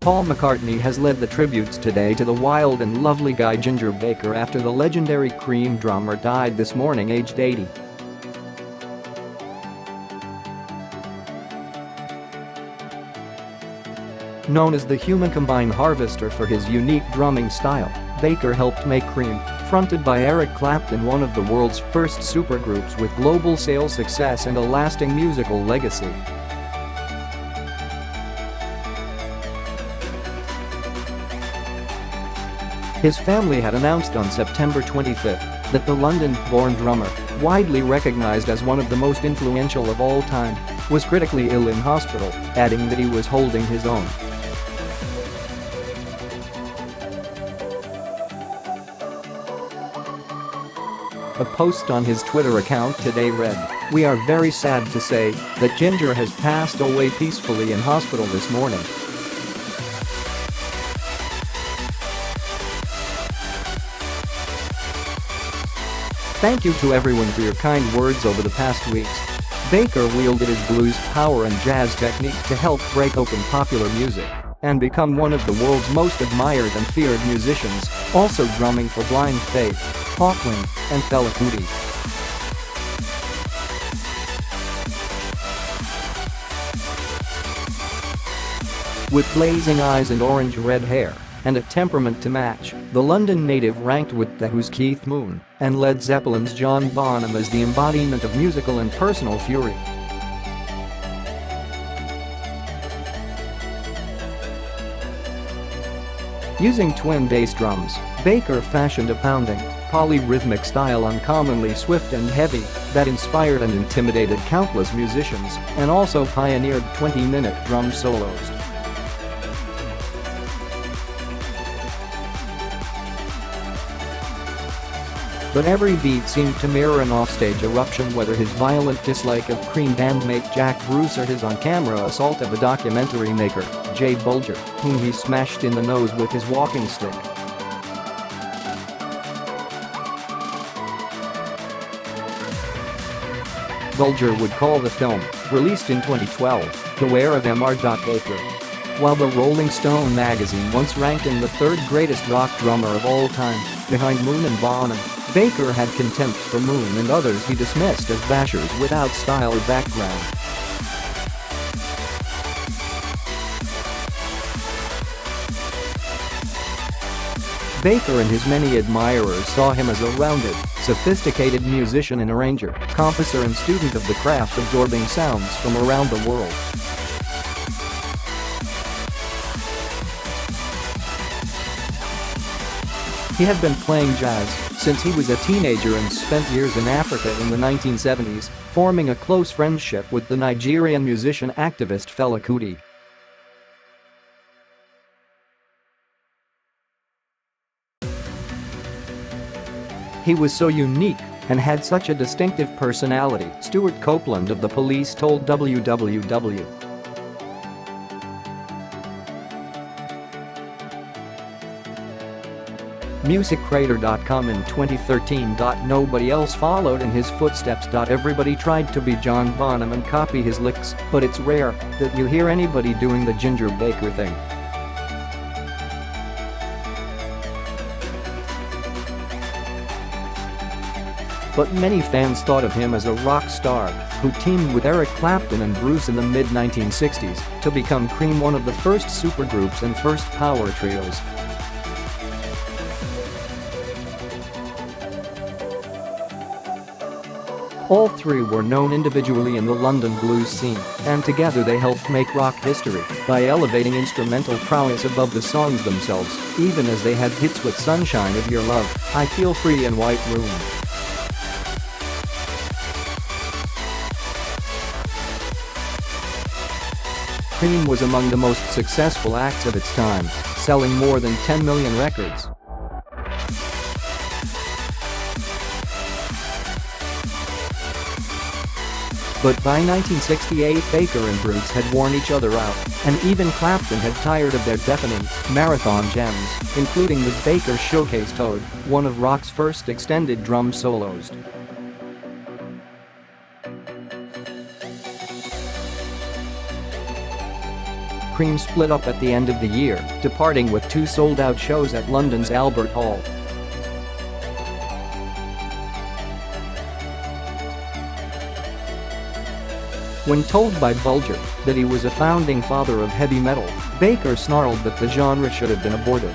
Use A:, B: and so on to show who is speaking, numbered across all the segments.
A: Paul McCartney has led the tributes today to the wild and lovely guy Ginger Baker after the legendary Cream drummer died this morning aged 80. Known as the human combine harvester for his unique drumming style, Baker helped make Cream, fronted by Eric Clapton, one of the world's first supergroups with global sales success and a lasting musical legacy. His family had announced on September 25 that the London-born drummer, widely recognized as one of the most influential of all time, was critically ill in hospital, adding that he was holding his own. A post on his Twitter account today read, "We are very sad to say that Ginger has passed away peacefully in hospital this morning. Thank you to everyone for your kind words over the past weeks." Baker wielded his blues power and jazz technique to help break open popular music and become one of the world's most admired and feared musicians, also drumming for Blind Faith, Hawkwind, and Fela Kuti. With blazing eyes and orange-red hair, and a temperament to match, the London native ranked with The Who's Keith Moon and Led Zeppelin's John Bonham as the embodiment of musical and personal fury. Using twin bass drums, Baker fashioned a pounding, polyrhythmic style uncommonly swift and heavy that inspired and intimidated countless musicians and also pioneered 20-minute drum solos. But every beat seemed to mirror an offstage eruption, whether his violent dislike of Cream bandmate Jack Bruce or his on-camera assault of a documentary maker, Jay Bulger, whom he smashed in the nose with his walking stick. Bulger would call the film, released in 2012, "Beware of Mr. Baker." While the Rolling Stone magazine once ranked him the third greatest rock drummer of all time, behind Moon and Bonham, Baker had contempt for Moon and others he dismissed as bashers without style or background. Baker and his many admirers saw him as a rounded, sophisticated musician and arranger, composer and student of the craft, absorbing sounds from around the world. He had been playing jazz since he was a teenager and spent years in Africa in the 1970s, forming a close friendship with the Nigerian musician activist Fela Kuti. He was so unique and had such a distinctive personality, Stuart Copeland of The Police told WWW. MusicCrater.com in 2013. Nobody else followed in his footsteps. Everybody tried to be John Bonham and copy his licks, but it's rare that you hear anybody doing the Ginger Baker thing. But many fans thought of him as a rock star who teamed with Eric Clapton and Bruce in the mid-1960s to become Cream, one of the first supergroups and first power trios. All three were known individually in the London blues scene, and together they helped make rock history by elevating instrumental prowess above the songs themselves, even as they had hits with Sunshine of Your Love, I Feel Free and White Room. Cream was among the most successful acts of its time, selling more than 10 million records. But by 1968, Baker and Bruce had worn each other out, and even Clapton had tired of their deafening, marathon gems, including the Baker Showcase Toad, one of rock's first extended drum solos. Cream split up at the end of the year, departing with 2 sold-out shows at London's Albert Hall. When told by Bulger that he was a founding father of heavy metal, Baker snarled that the genre should have been aborted.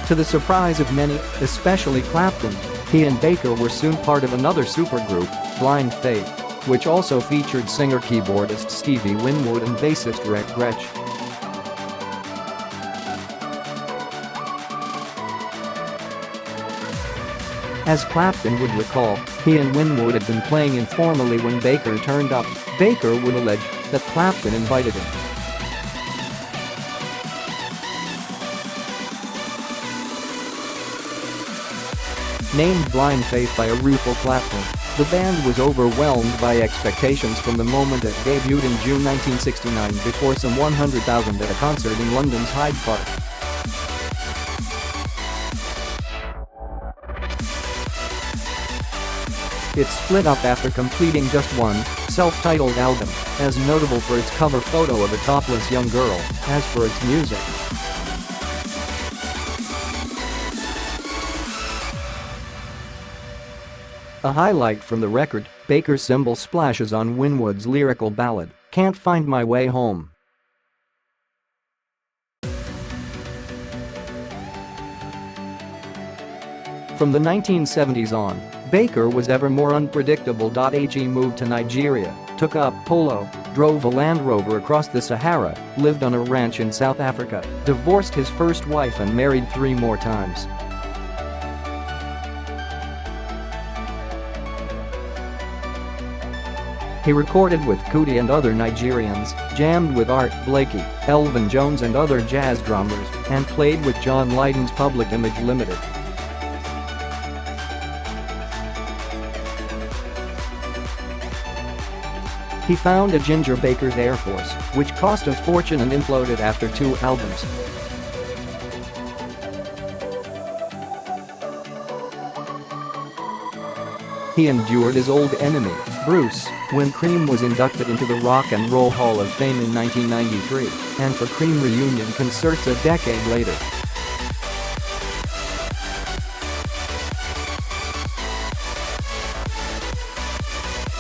A: To the surprise of many, especially Clapton, he and Baker were soon part of another supergroup, Blind Faith, which also featured singer-keyboardist Stevie Winwood and bassist Rick Gretsch. As Clapton would recall, he and Winwood had been playing informally when Baker turned up. Baker would allege that Clapton invited him. Named Blind Faith by Aretha Clapton, the band was overwhelmed by expectations from the moment it debuted in June 1969 before some 100,000 at a concert in London's Hyde Park. It split up after completing just one, self-titled album, as notable for its cover photo of a topless young girl as for its music. A highlight from the record, Baker's cymbal splashes on Winwood's lyrical ballad, "Can't Find My Way Home." From the 1970s on, Baker was ever more unpredictable. He moved to Nigeria, took up polo, drove a Land Rover across the Sahara, lived on a ranch in South Africa, divorced his first wife and married 3 more times. He recorded with Kuti and other Nigerians, jammed with Art Blakey, Elvin Jones and other jazz drummers, and played with John Lydon's Public Image Limited. He founded Ginger Baker's Air Force, which cost a fortune and imploded after 2 albums. He endured his old enemy, Bruce, when Cream was inducted into the Rock and Roll Hall of Fame in 1993, and for Cream reunion concerts a decade later.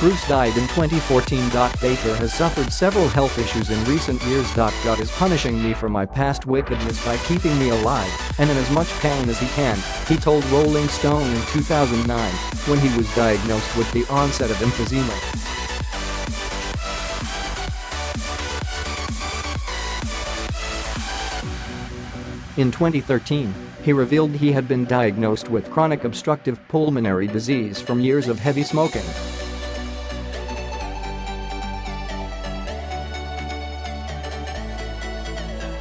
A: Bruce died in 2014. Baker has suffered several health issues in recent years. God is punishing me for my past wickedness by keeping me alive and in as much pain as he can, he told Rolling Stone in 2009 when he was diagnosed with the onset of emphysema. In 2013, he revealed he had been diagnosed with chronic obstructive pulmonary disease from years of heavy smoking.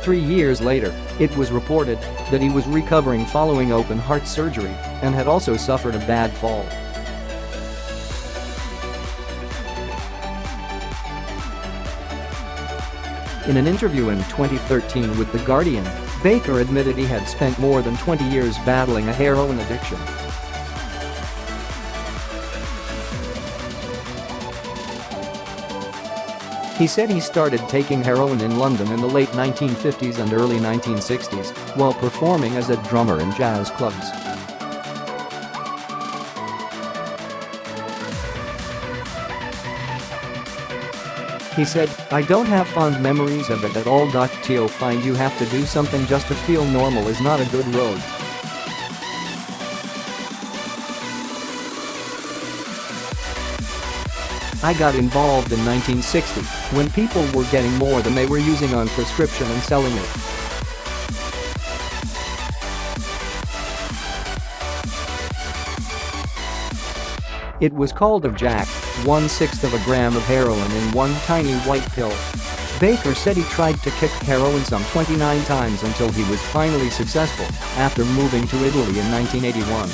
A: Three years later, it was reported that he was recovering following open heart surgery and had also suffered a bad fall. In an interview in 2013 with The Guardian, Baker admitted he had spent more than 20 years battling a heroin addiction. He said he started taking heroin in London in the late 1950s and early 1960s while performing as a drummer in jazz clubs. He said, "I don't have fond memories of it at all. To find you have to do something just to feel normal is not a good road." I got involved in 1960 when people were getting more than they were using on prescription and selling it. It was called of Jack, 1/6 of a gram of heroin in one tiny white pill. Baker said he tried to kick heroin some 29 times until he was finally successful after moving to Italy in 1981.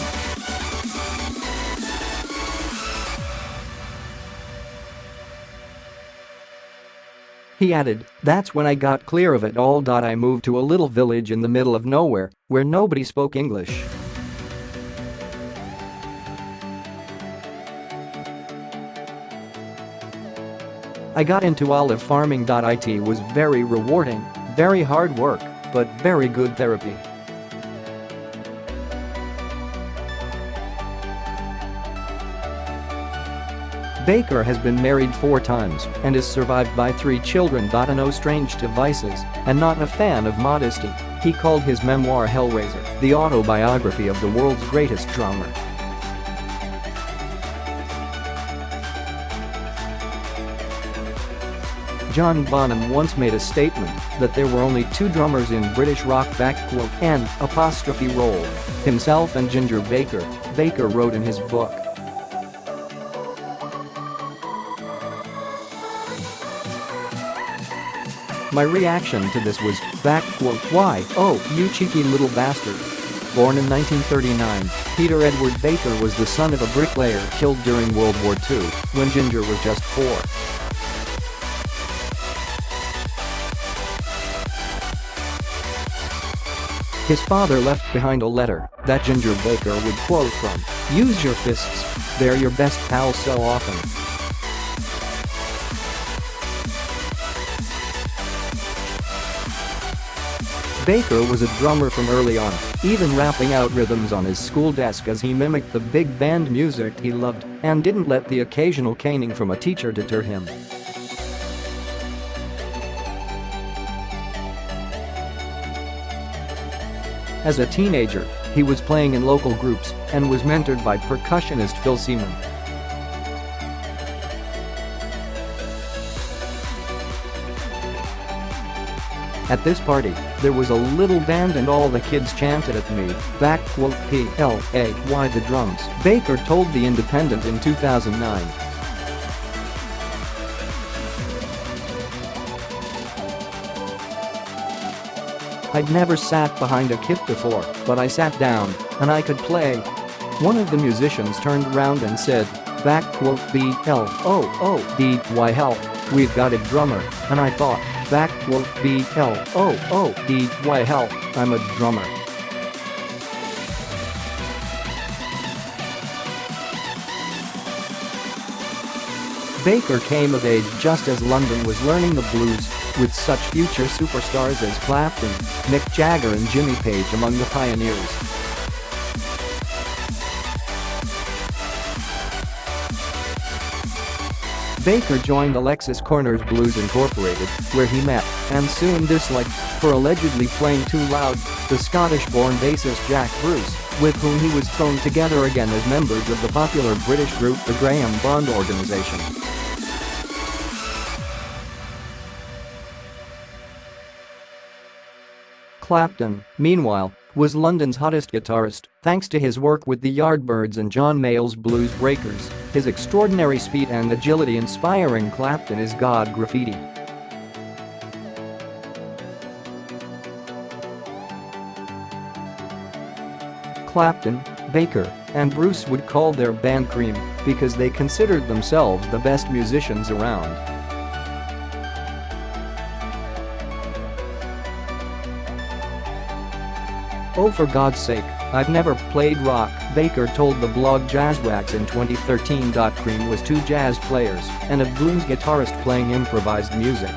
A: He added, "That's when I got clear of it all. I moved to a little village in the middle of nowhere where nobody spoke English. I got into olive farming. It was very rewarding, very hard work, but very good therapy. Baker has been married 4 times and is survived by 3 children. No strange to vices and not a fan of modesty. He called his memoir Hellraiser, the autobiography of the world's greatest drummer. John Bonham once made a statement that there were only 2 drummers in British rock, *N***roll, himself and Ginger Baker. Baker wrote in his book, "My reaction to this was, why, oh, you cheeky little bastard." Born in 1939, Peter Edward Baker was the son of a bricklayer killed during World War II when Ginger was just 4. His father left behind a letter that Ginger Baker would quote from, "Use your fists, they're your best pals," so often. Baker was a drummer from early on, even rapping out rhythms on his school desk as he mimicked the big band music he loved and didn't let the occasional caning from a teacher deter him. As a teenager, he was playing in local groups and was mentored by percussionist Phil Seaman. At this party, there was a little band and all the kids chanted at me, "Play the drums," Baker told The Independent in 2009. "I'd never sat behind a kit before, but I sat down, and I could play." One of the musicians turned around and said, "why hell, we've got a drummer," and I thought, why hell, I'm a drummer." Baker came of age just as London was learning the blues, with such future superstars as Clapton, Mick Jagger and Jimmy Page among the pioneers. Baker joined Alexis Corners Blues Incorporated, where he met, and soon disliked, for allegedly playing too loud, the Scottish-born bassist Jack Bruce, with whom he was thrown together again as members of the popular British group the Graham Bond Organisation. Clapton, meanwhile, was London's hottest guitarist, thanks to his work with the Yardbirds and John Mayall's Blues Breakers. His extraordinary speed and agility inspiring Clapton is God graffiti. Clapton, Baker, and Bruce would call their band Cream because they considered themselves the best musicians around. "Oh, for God's sake, I've never played rock," Baker told the blog Jazzwax in 2013. Cream was 2 jazz players and a blues guitarist playing improvised music.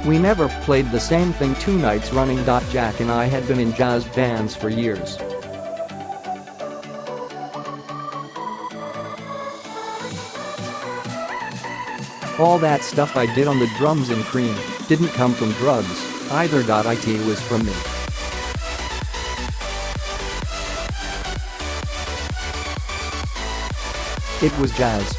A: "We never played the same thing 2 nights running. Jack and I had been in jazz bands for years. All that stuff I did on the drums in Cream didn't come from drugs either. It was from me. It was jazz."